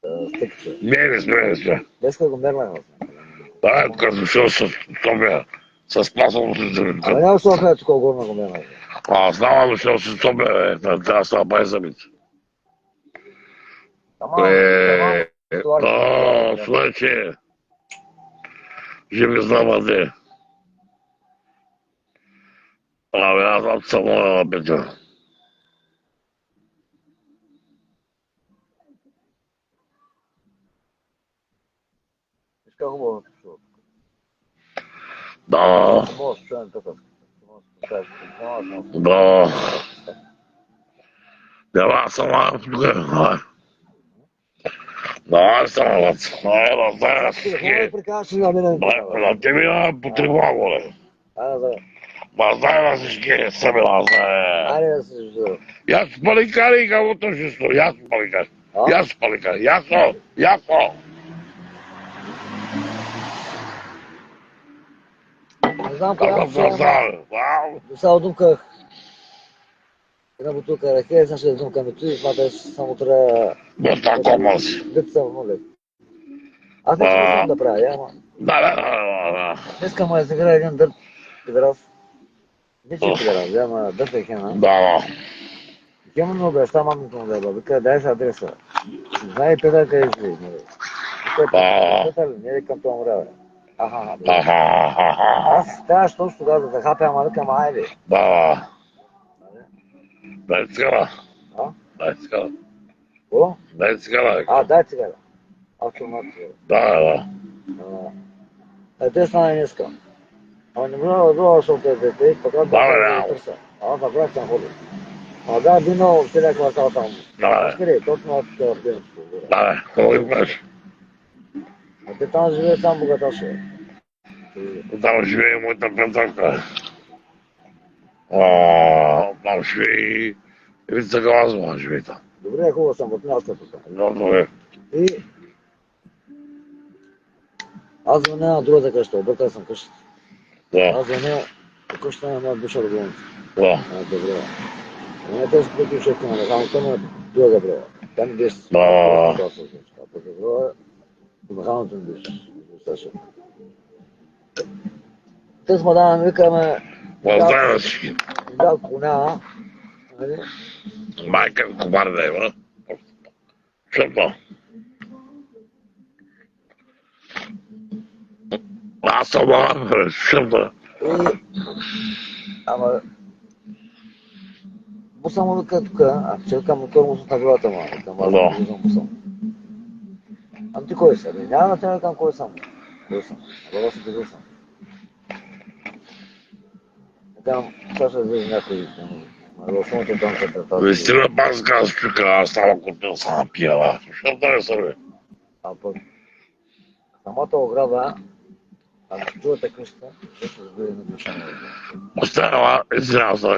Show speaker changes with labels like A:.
A: стъпите.
B: Не сме.
A: Днеска го мернахме.
B: Да, като шел с Тобия, с пасъл с
A: Абе няма София тук горно го мернахме.
B: знам, дошъл с Тобия, трябва да става бай забит.
A: Тамам,
B: Слънче, живи знамате. Абе, аз съм само на Петър.
A: Иска хубаво чува.
B: Да,
A: Хубаво се чуем тук.
B: да. Няма сама тук. Да, сама. Да,
A: Хубаво прикажеш на мен.
B: на тебе на потребува голе. Ма знае на всички събира.
A: Айде да се ждува.
B: Ясно паликари, каквото ще сто. Ясно паликари. Ясно паликари. Ясно. Ясно.
A: Не знам коя до сега одумках една бутилка ракия, сега ще дадум към и сматай само трябва
B: Доста комас.
A: деца в нуле. Аз вече не знам да правя, ама
B: Да.
A: днеска му е загра един дърт пидорас. Не че пидорас, ама дърт е хена.
B: Да.
A: Хема ми обеща мамите му да е вика, дай се адреса. Знае педа къде живи. Не е към това моря. Аз трябваше точно тогава да хапя, ама викам, айде.
B: Да. Дай цигара. Дай цигара.
A: Какво?
B: Дай цигара.
A: Дай цигара. Аз съм мат цигара.
B: Да.
A: Те стана днеска. Ама не мога да дойда, защото е дете, пък аз да търся. Аз направих съм ходил. Да, вино, целия квартал там. Скъде, точно от Пирчето.
B: Да, какво имаш?
A: А те там живее сам богаташе.
B: Там живее моята приятелка. Там живее Ирица Галазова, живее там.
A: Добре, хубаво съм от място тук.
B: Добре.
A: И аз звъня на другата къща, объркал съм къщата. Аз звъня по къщата на моят бивша любовница. Добре. Не те се приключихте на механата на друга брела. Тя ми беше по механата ми беше. Те с мадама ми викаме да коня,
B: майка ми комар да има. Шепно. Аз съм мама, шепно.
A: Ама буса му вика тук, че към мотор му на главата му, към аз не виждам буса му. Ами ти кой си? Няма да те викам кой съм. Кой съм? Ама да се държа съм. Там сега ще излезе някой. Основното там се третава.
B: Вестина пак казва, чука, аз става купил сама пияла. Защо да не съм?
A: А пък самата ограда, ако чувате къща, ще се разбере на душата.
B: Останала, извинявам се.